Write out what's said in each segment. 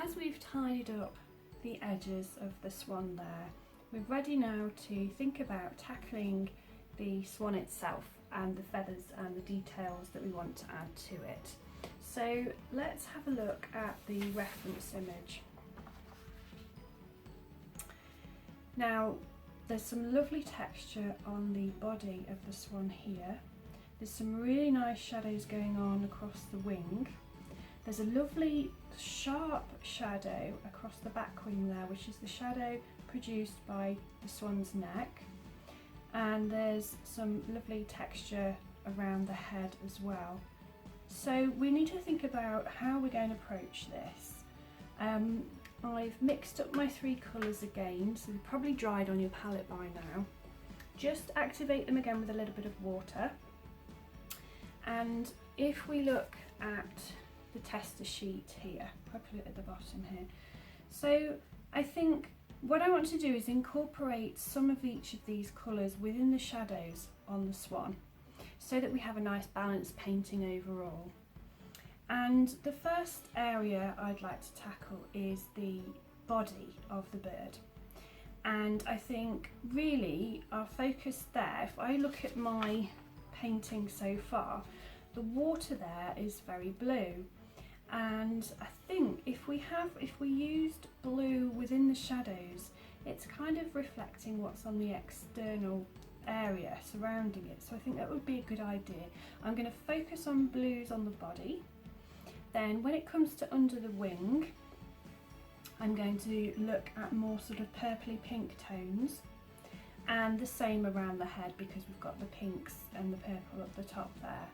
as we've tidied up the edges of the swan there, we're ready now to think about tackling the swan itself and the feathers and the details that we want to add to it. So let's have a look at the reference image. Now there's some lovely texture on the body of the swan here. There's some really nice shadows going on across the wing. There's a lovely sharp shadow across the back wing there, which is the shadow produced by the swan's neck. And there's some lovely texture around the head as well. So we need to think about how we're going to approach this. I've mixed up my three colours again, so they've probably dried on your palette by now. Just activate them again with a little bit of water. And if we look at the tester sheet here, I put it at the bottom here. So I think what I want to do is incorporate some of each of these colours within the shadows on the swan, so that we have a nice balanced painting overall. And the first area I'd like to tackle is the body of the bird. And I think really our focus there, if I look at my painting so far, the water there is very blue. And I think if we used blue within the shadows, it's kind of reflecting what's on the external area surrounding it. So I think that would be a good idea. I'm going to focus on blues on the body. Then when it comes to under the wing, I'm going to look at more sort of purpley pink tones, and the same around the head because we've got the pinks and the purple at the top there.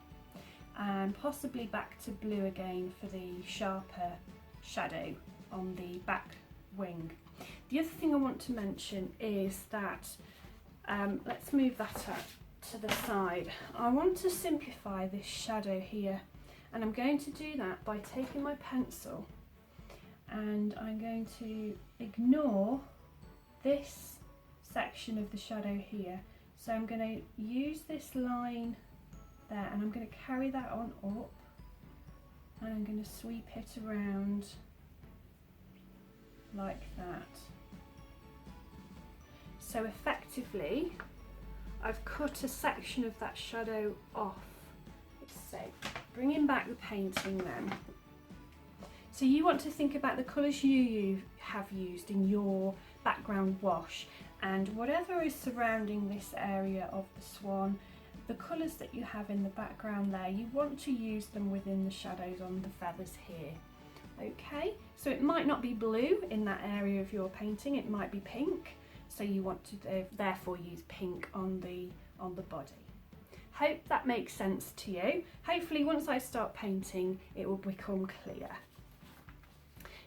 And possibly back to blue again for the sharper shadow on the back wing. The other thing I want to mention is that, let's move that up to the side. I want to simplify this shadow here, and I'm going to do that by taking my pencil and I'm going to ignore this section of the shadow here. So I'm going to use this line there and I'm going to carry that on up, and I'm going to sweep it around like that. So effectively I've cut a section of that shadow off. So bringing back the painting then. So you want to think about the colours you have used in your background wash, and whatever is surrounding this area of the swan, the colours that you have in the background there, you want to use them within the shadows on the feathers here. Okay, so it might not be blue in that area of your painting, it might be pink, so you want to therefore use pink on the body. Hope that makes sense to you. Hopefully once I start painting it will become clear.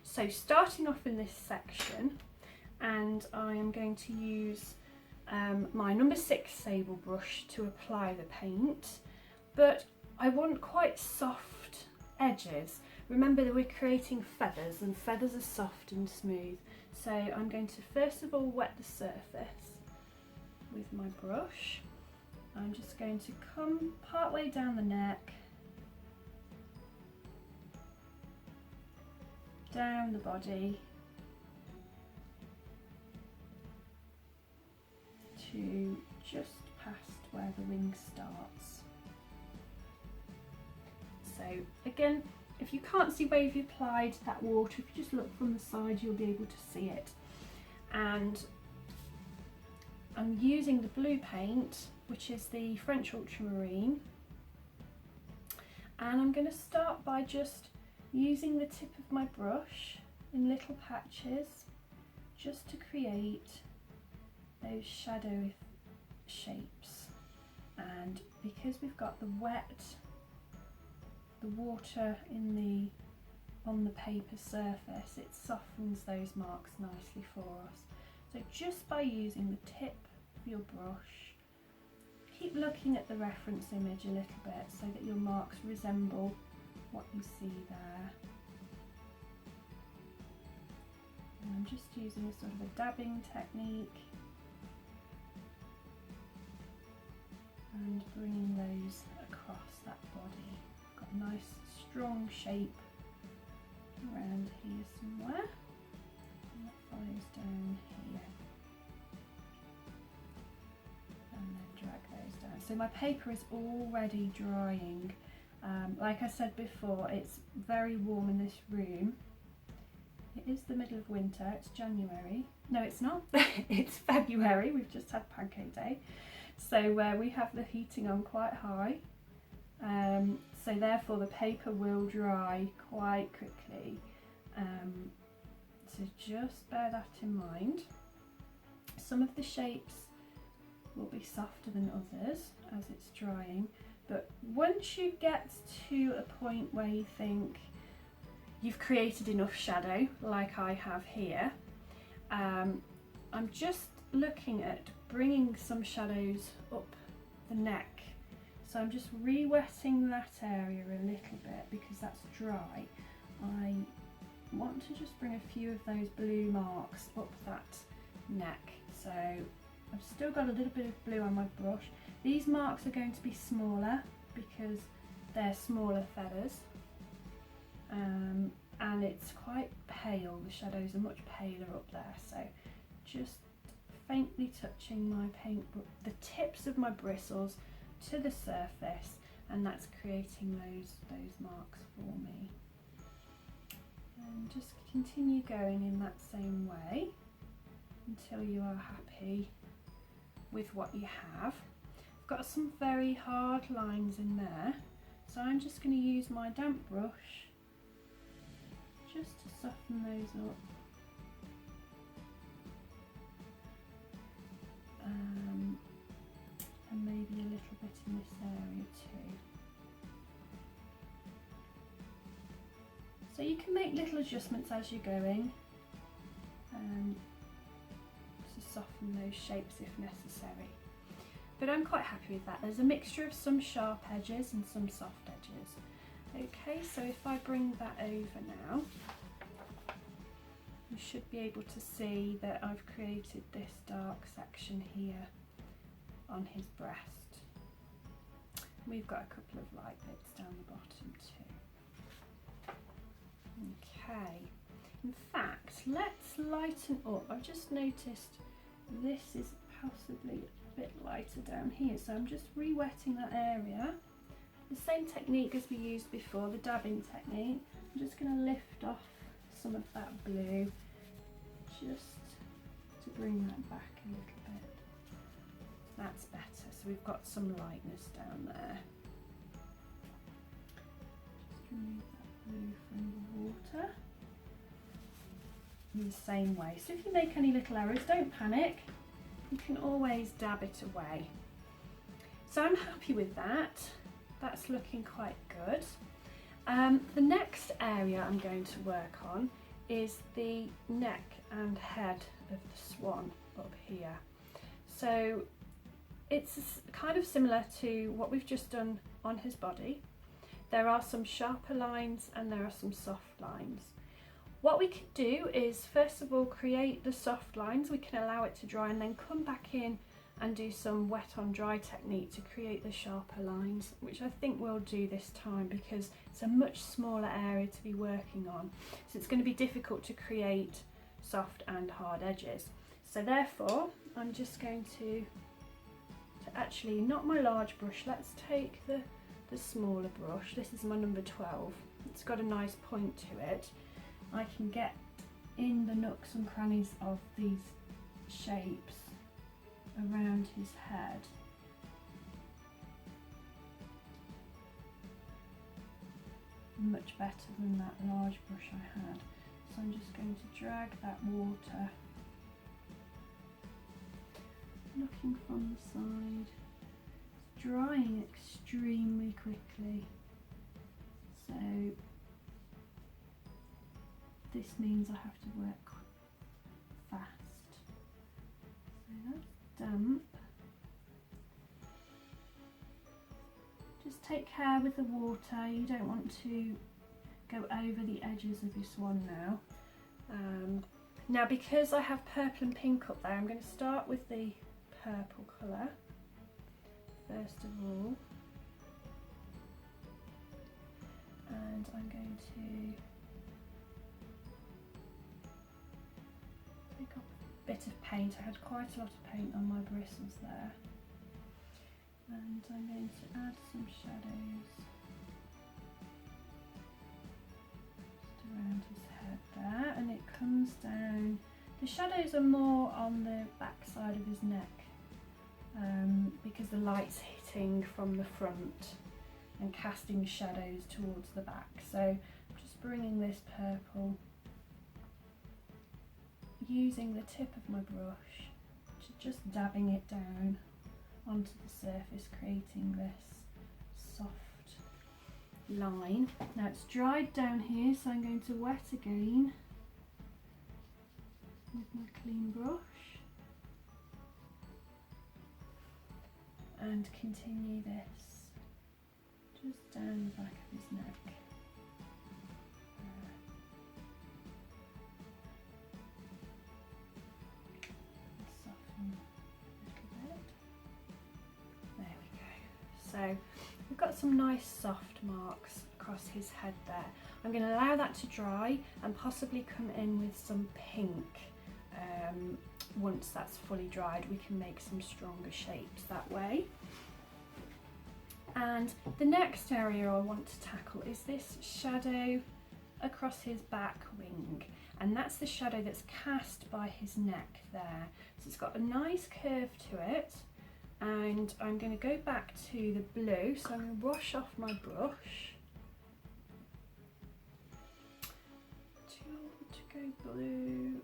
So starting off in this section, and I am going to use my number 6 sable brush to apply the paint, but I want quite soft edges. Remember that we're creating feathers, and feathers are soft and smooth. So I'm going to first of all wet the surface with my brush. I'm just going to come part way down the neck, down the body, to just past where the wing starts. So again, if you can't see where you've applied that water, if you just look from the side you'll be able to see it. And I'm using the blue paint, which is the French Ultramarine, and I'm going to start by just using the tip of my brush in little patches just to create those shadow shapes. And because we've got the water on the paper surface, it softens those marks nicely for us. So just by using the tip of your brush, keep looking at the reference image a little bit so that your marks resemble what you see there. And I'm just using a sort of a dabbing technique and bringing those across that body. Got a nice strong shape around here somewhere, and that follows down here, and then drag those down. So my paper is already drying. Like I said before, it's very warm in this room. It is the middle of winter, it's January. No, it's not, it's February, we've just had Pancake Day. So we have the heating on quite high. So therefore the paper will dry quite quickly. So just bear that in mind. Some of the shapes will be softer than others as it's drying. But once you get to a point where you think you've created enough shadow, like I have here, I'm just looking at bringing some shadows up the neck. So I'm just re-wetting that area a little bit because that's dry. I want to just bring a few of those blue marks up that neck. So I've still got a little bit of blue on my brush. These marks are going to be smaller because they're smaller feathers, and it's quite pale. The shadows are much paler up there, so just faintly touching my paint, the tips of my bristles to the surface, and that's creating those marks for me. And just continue going in that same way until you are happy with what you have. I've got some very hard lines in there, so I'm just going to use my damp brush just to soften those up. And maybe a little bit in this area too. So you can make little adjustments as you're going to soften those shapes if necessary. But I'm quite happy with that. There's a mixture of some sharp edges and some soft edges. Okay, so if I bring that over now, you should be able to see that I've created this dark section here on his breast. We've got a couple of light bits down the bottom too. Okay, in fact, let's lighten up. I've just noticed this is possibly a bit lighter down here, so I'm just re-wetting that area. The same technique as we used before, the dabbing technique. I'm just going to lift off some of that blue just to bring that back a little bit. That's better, so we've got some lightness down there. Just remove that blue from the water in the same way. So if you make any little errors, don't panic, you can always dab it away. So I'm happy with that. That's looking quite good. The next area I'm going to work on is the neck and head of the swan up here. So it's kind of similar to what we've just done on his body. There are some sharper lines and there are some soft lines. What we can do is first of all create the soft lines. We can allow it to dry and then come back in and do some wet on dry technique to create the sharper lines, which I think we'll do this time because it's a much smaller area to be working on. So it's going to be difficult to create soft and hard edges. So therefore, I'm just going to actually, not my large brush, let's take the smaller brush. This is my number 12. It's got a nice point to it. I can get in the nooks and crannies of these shapes around his head. Much better than that large brush I had. So I'm just going to drag that water, looking from the side. It's drying extremely quickly, so this means I have to work fast. So that's damp. Just take care with the water, you don't want to go over the edges of your swan now. Now because I have purple and pink up there, I'm going to start with the purple colour first of all, and I'm going to pick up a bit of paint. I had quite a lot of paint on my bristles there. And I'm going to add some shadows just around his head there, and it comes down. The shadows are more on the back side of his neck because the light's hitting from the front and casting shadows towards the back. So I'm just bringing this purple, using the tip of my brush, just dabbing it down onto the surface, creating this soft line. Now it's dried down here, so I'm going to wet again with my clean brush and continue this just down the back of his neck. Soften a little bit. There we go. So we've got some nice soft marks across his head there. I'm going to allow that to dry and possibly come in with some pink. Once that's fully dried, we can make some stronger shapes that way. And the next area I want to tackle is this shadow across his back wing, and that's the shadow that's cast by his neck there. So it's got a nice curve to it, and I'm going to go back to the blue, so I'm going to wash off my brush. Do you want to go blue?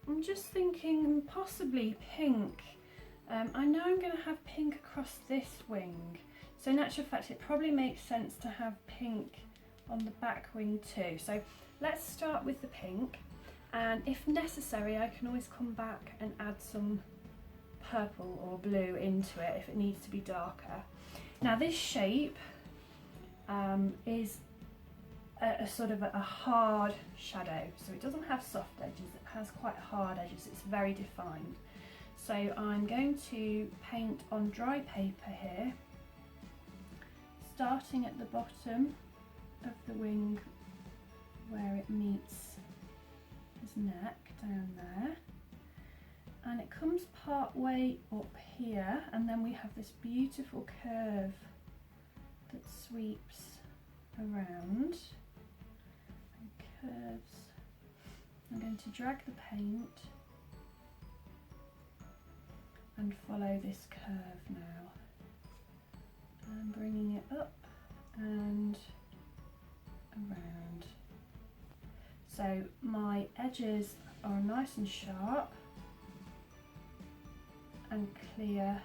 I'm just thinking possibly pink. I know I'm going to have pink across this wing, so in actual fact it probably makes sense to have pink on the back wing too. So let's start with the pink, and if necessary I can always come back and add some purple or blue into it if it needs to be darker. Now this shape is a sort of a hard shadow, so it doesn't have soft edges, it has quite hard edges, it's very defined. So I'm going to paint on dry paper here, starting at the bottom of the wing where it meets his neck down there, and it comes part way up here, and then we have this beautiful curve that sweeps around and curves. I'm going to drag the paint and follow this curve now. I'm bringing it up and around. So my edges are nice and sharp and clear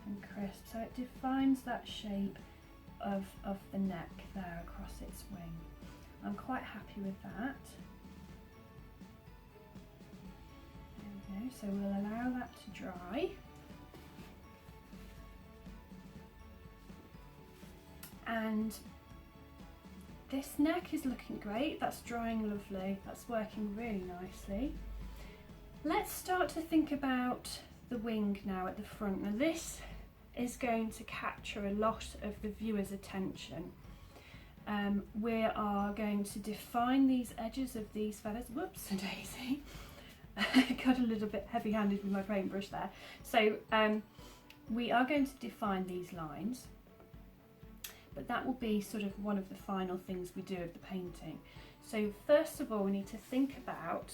and crisp, so it defines that shape of the neck there across its wing. I'm quite happy with that. There we go, so we'll allow that to dry. And this neck is looking great, that's drying lovely, that's working really nicely. Let's start to think about the wing now at the front. Now this is going to capture a lot of the viewer's attention. We are going to define these edges of these feathers. Whoops, a daisy. I got a little bit heavy-handed with my paintbrush there. So we are going to define these lines, but that will be sort of one of the final things we do of the painting. So first of all, we need to think about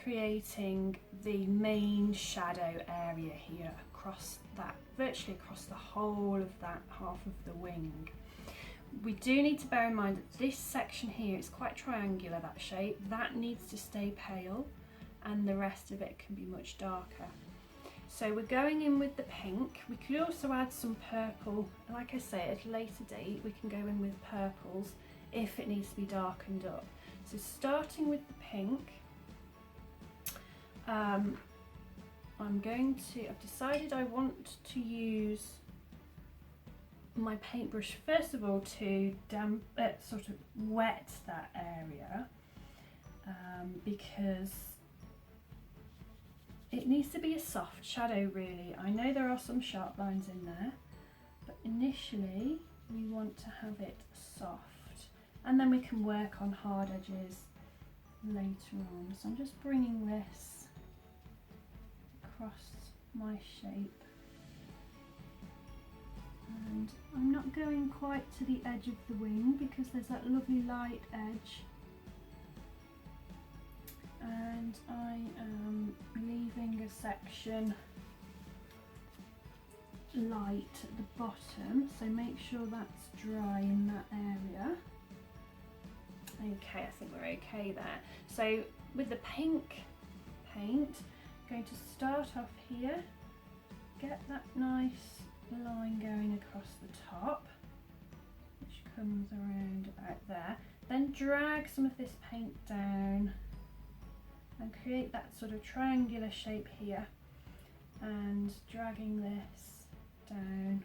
creating the main shadow area here across that, virtually across the whole of that half of the wing. We do need to bear in mind that this section here is quite triangular, that shape, that needs to stay pale, and the rest of it can be much darker. So we're going in with the pink. We could also add some purple. Like I say, at a later date we can go in with purples if it needs to be darkened up. So starting with the pink, I've decided I want to use my paintbrush first of all to sort of wet that area, because it needs to be a soft shadow really. I know there are some sharp lines in there, but initially we want to have it soft, and then we can work on hard edges later on. So I'm just bringing this across my shape, and I'm not going quite to the edge of the wing because there's that lovely light edge, and I am leaving a section light at the bottom, so make sure that's dry in that area. Okay, I think we're okay there. So with the pink paint, I'm going to start off here, get that nice line going across the top, which comes around about there, then drag some of this paint down and create that sort of triangular shape here, and dragging this down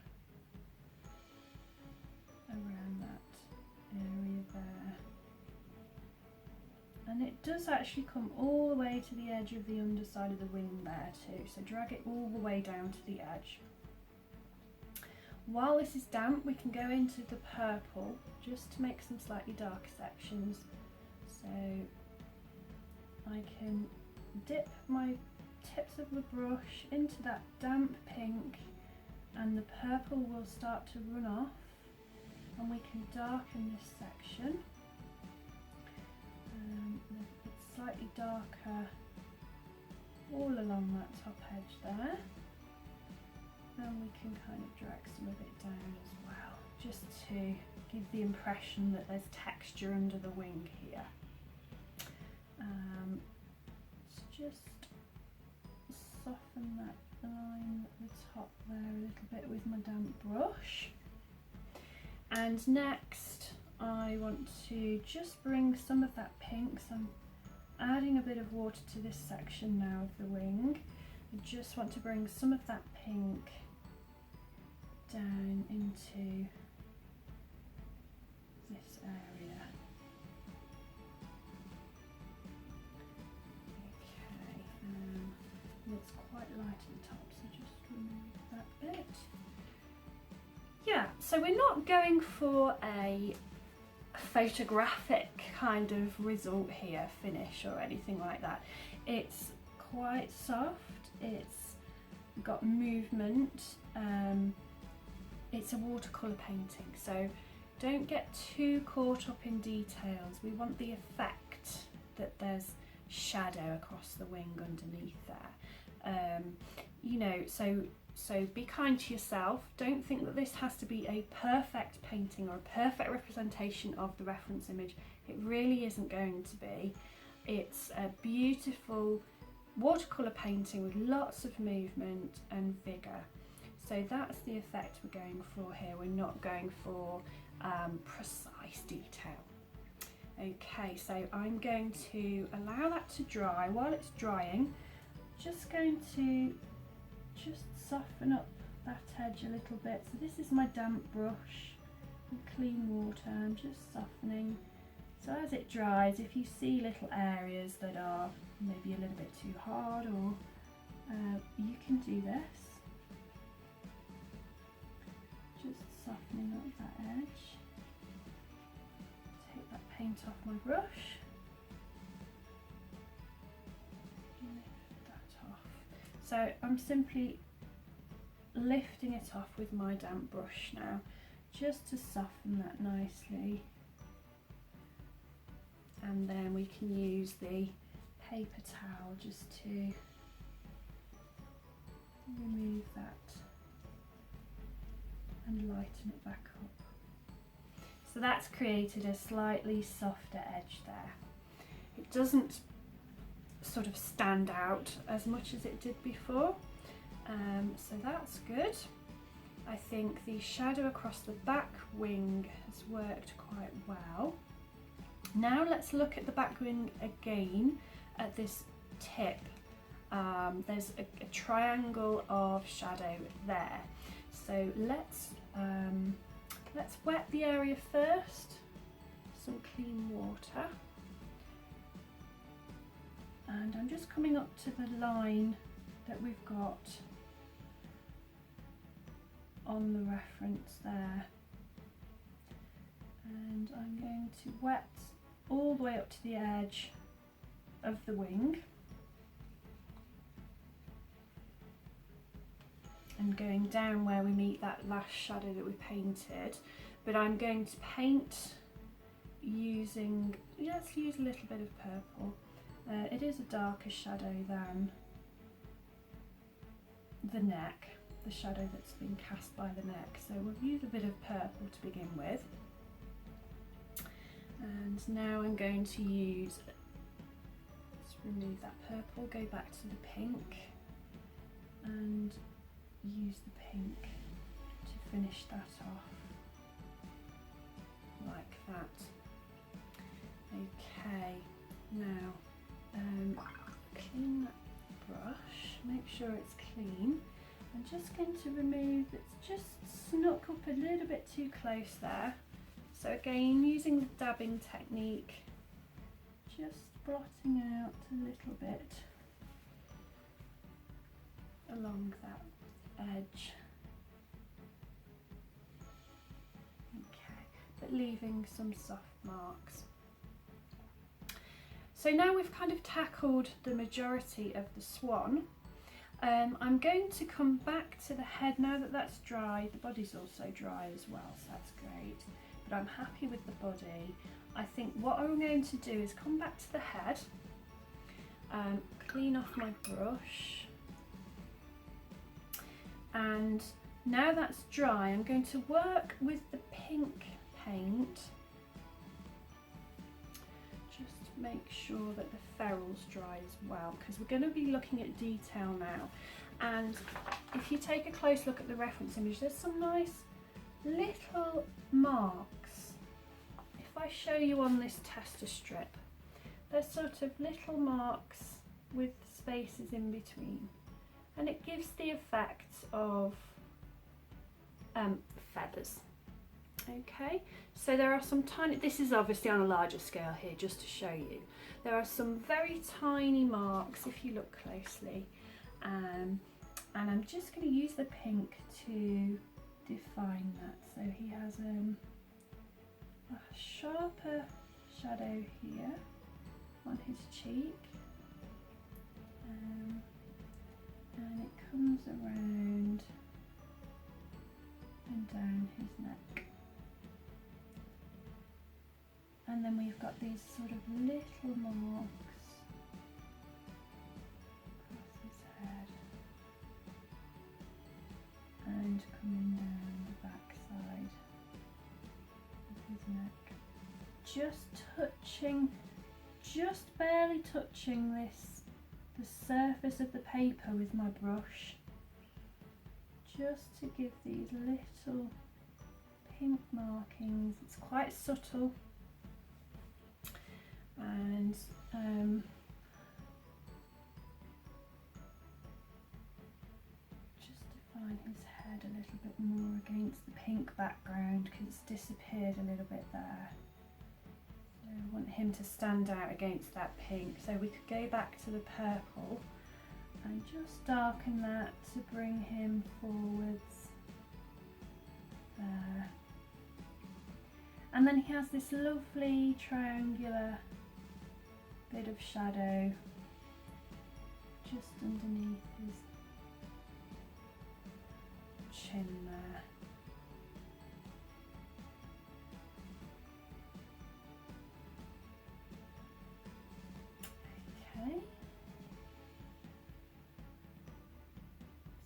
around that area there. And it does actually come all the way to the edge of the underside of the wing there too, so drag it all the way down to the edge. While this is damp, we can go into the purple just to make some slightly darker sections. So I can dip my tips of the brush into that damp pink, and the purple will start to run off, and we can darken this section. It's slightly darker all along that top edge there, and we can kind of drag some of it down as well, just to give the impression that there's texture under the wing here. Let's just soften that line at the top there a little bit with my damp brush. And next I want to just bring some of that pink, so I'm adding a bit of water to this section now of the wing. I just want to bring some of that pink down into this area. Okay, it's quite light at the top, so just remove that bit. Yeah, so we're not going for a photographic kind of result here, finish or anything like that. It's quite soft, it's got movement, it's a watercolour painting, so don't get too caught up in details. We want the effect that there's shadow across the wing underneath there. You know, so be kind to yourself. Don't think that this has to be a perfect painting or a perfect representation of the reference image. It really isn't going to be. It's a beautiful watercolour painting with lots of movement and vigour. So that's the effect we're going for here. We're not going for precise detail. Okay, so I'm going to allow that to dry. While it's drying, just going to just soften up that edge a little bit. So this is my damp brush with clean water. I'm just softening. So as it dries, if you see little areas that are maybe a little bit too hard, or you can do this. Just softening up that edge. Take that paint off my brush. Lift that off. So I'm simply lifting it off with my damp brush now, just to soften that nicely. And then we can use the paper towel just to remove that and lighten it back up. So that's created a slightly softer edge there. It doesn't sort of stand out as much as it did before, so that's good. I think the shadow across the back wing has worked quite well. Now let's look at the back wing again at this tip. There's a triangle of shadow there. So let's wet the area first, some clean water. And I'm just coming up to the line that we've got on the reference there. And I'm going to wet all the way up to the edge of the wing and going down where we meet that last shadow that we painted, but I'm going to paint using, let's use a little bit of purple. It is a darker shadow than the neck, the shadow that's been cast by the neck, so we'll use a bit of purple to begin with. And now I'm going to use, let's remove that purple, go back to the pink and use the pink to finish that off, like that. Okay, now clean that brush, make sure it's clean. I'm just going to remove, it's just snuck up a little bit too close there. So again, using the dabbing technique, just blotting out a little bit along that edge. Okay, but leaving some soft marks. So now we've kind of tackled the majority of the swan. I'm going to come back to the head now that that's dry. The body's also dry as well, so that's great. But I'm happy with the body. I think what I'm going to do is come back to the head, clean off my brush, and now that's dry, I'm going to work with the pink paint. Just make sure that the ferrule's dry as well, because we're going to be looking at detail now. And if you take a close look at the reference image, there's some nice little marks. If I show you on this tester strip, there's sort of little marks with spaces in between, and it gives the effect of feathers. Okay, so there are some tiny, this is obviously on a larger scale here just to show you, there are some very tiny marks if you look closely, and I'm just going to use the pink to define that. So he has a sharper shadow here on his cheek, and it comes around and down his neck. And then we've got these sort of little marks across his head and coming down the back side of his neck. Just touching, just barely touching the surface of the paper with my brush, just to give these little pink markings. It's quite subtle, and just define his head a little bit more against the pink background, because it's disappeared a little bit there. So I want him to stand out against that pink. So we could go back to the purple and just darken that to bring him forwards there. And then he has this lovely triangular bit of shadow just underneath his chin there. Okay.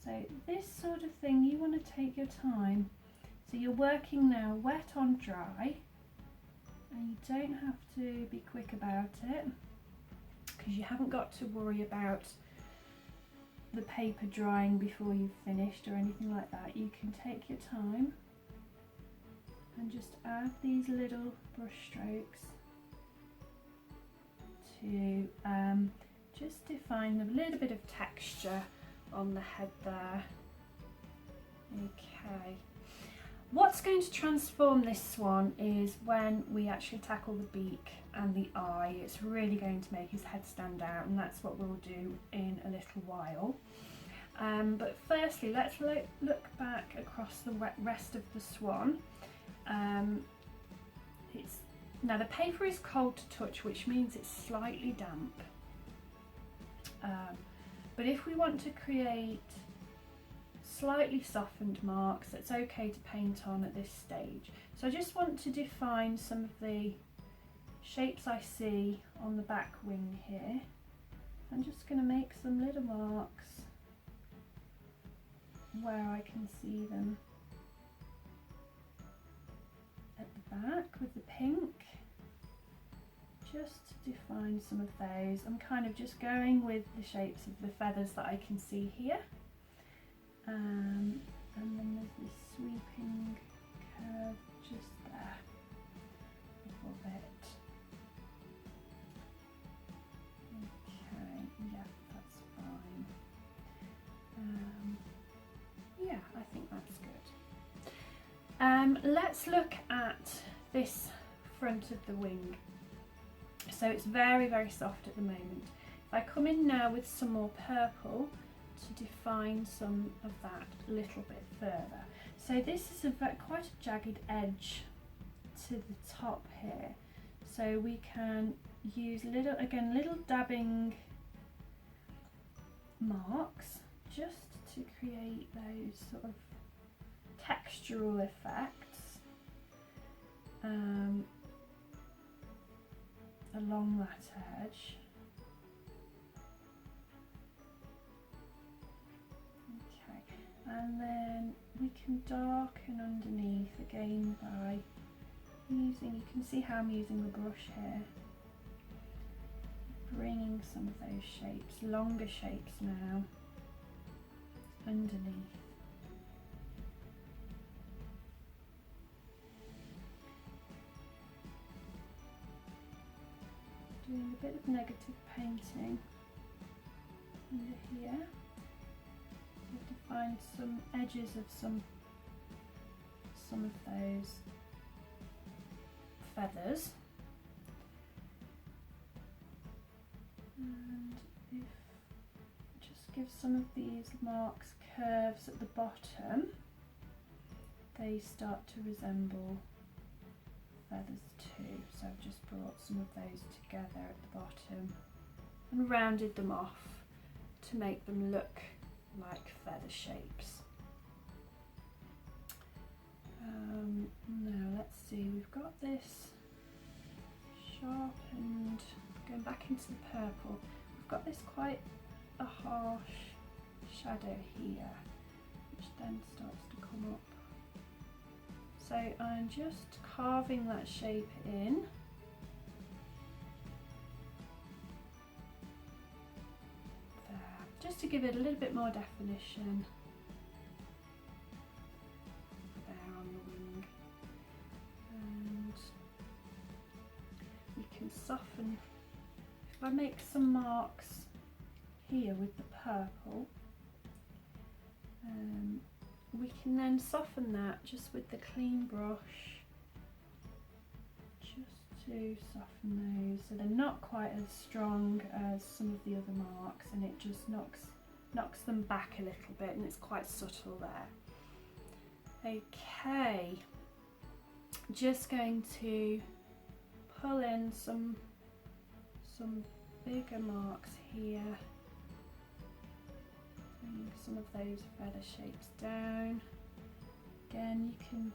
So this sort of thing, you want to take your time. So you're working now wet on dry, and you don't have to be quick about it, because you haven't got to worry about the paper drying before you've finished or anything like that. You can take your time and just add these little brush strokes to just define a little bit of texture on the head there. Okay. What's going to transform this swan is when we actually tackle the beak and the eye. It's really going to make his head stand out, and that's what we'll do in a little while. But firstly, let's look back across the rest of the swan. Now the paper is cold to touch, which means it's slightly damp. But if we want to create slightly softened marks, it's okay to paint on at this stage. So I just want to define some of the shapes I see on the back wing here. I'm just going to make some little marks where I can see them at the back with the pink, just to define some of those. I'm kind of just going with the shapes of the feathers that I can see here. And then there's this sweeping curve just there, a little bit. Okay, yeah, that's fine. Yeah, I think that's good. Let's look at this front of the wing. So it's very, very soft at the moment. If I come in now with some more purple to define some of that a little bit further. So this is quite a jagged edge to the top here. So we can use little dabbing marks just to create those sort of textural effects along that edge. And then we can darken underneath again by using, you can see how I'm using the brush here, bringing some of those shapes, longer shapes now, underneath. Doing a bit of negative painting under here. To find some edges of some of those feathers, and just give some of these marks curves at the bottom, they start to resemble feathers too. So I've just brought some of those together at the bottom and rounded them off to make them look like feather shapes. Now let's see, we've got this sharpened, going back into the purple, we've got this quite a harsh shadow here, which then starts to come up. So I'm just carving that shape in. Just to give it a little bit more definition there on the wing, and we can soften. If I make some marks here with the purple, we can then soften that just with the clean brush, just to soften those so they're not quite as strong as some of the other marks, and it just knocks them back a little bit, and it's quite subtle there. Okay, just going to pull in some bigger marks here, bring some of those feather shapes down. Again, you can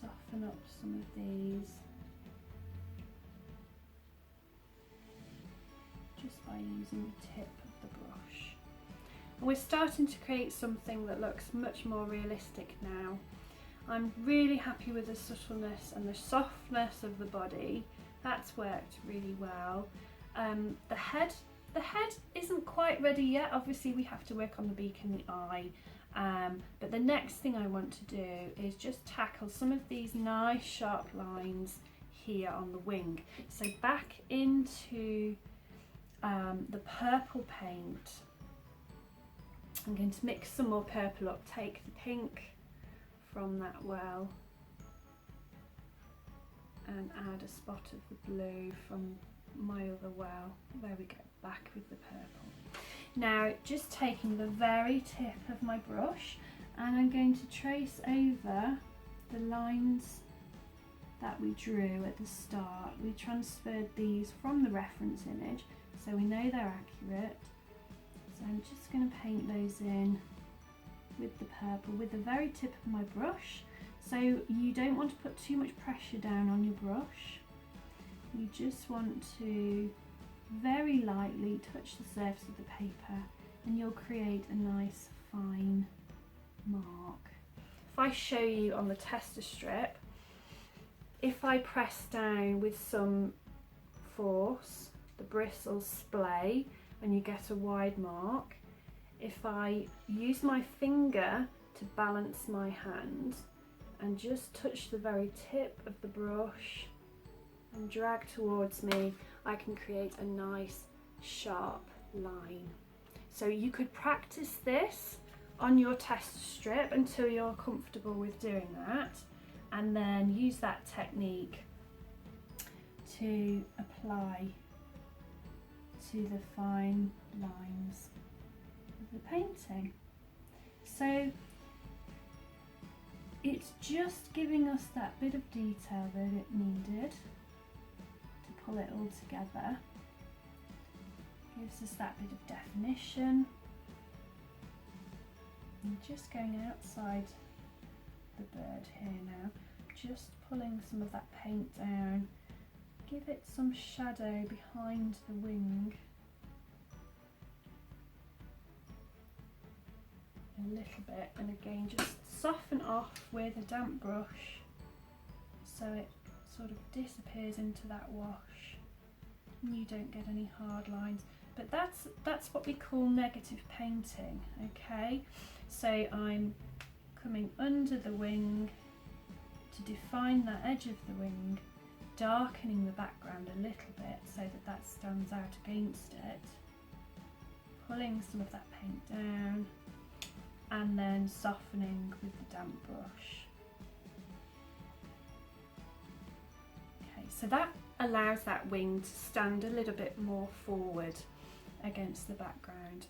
soften up some of these just by using the tip of the brush. And we're starting to create something that looks much more realistic now. I'm really happy with the subtleness and the softness of the body. That's worked really well. The head isn't quite ready yet. Obviously we have to work on the beak and the eye. But the next thing I want to do is just tackle some of these nice sharp lines here on the wing. So back into the purple paint, I'm going to mix some more purple up, take the pink from that well and add a spot of the blue from my other well. There we go, back with the purple. Now just taking the very tip of my brush, and I'm going to trace over the lines that we drew at the start. We transferred these from the reference image, so we know they're accurate. So I'm just going to paint those in with the purple with the very tip of my brush. So you don't want to put too much pressure down on your brush. You just want to very lightly touch the surface of the paper and you'll create a nice fine mark. If I show you on the tester strip, if I press down with some force, the bristles splay and you get a wide mark. If I use my finger to balance my hand and just touch the very tip of the brush and drag towards me, I can create a nice sharp line. So you could practice this on your test strip until you're comfortable with doing that, and then use that technique to apply to the fine lines of the painting. So it's just giving us that bit of detail that it needed to pull it all together. Gives us that bit of definition. I'm just going outside the bird here now, just pulling some of that paint down. Give it some shadow behind the wing. A little bit, and again just soften off with a damp brush so it sort of disappears into that wash and you don't get any hard lines. But that's what we call negative painting, okay? So I'm coming under the wing to define that edge of the wing, darkening the background a little bit so that that stands out against it, pulling some of that paint down and then softening with the damp brush. Okay, so that allows that wing to stand a little bit more forward against the background.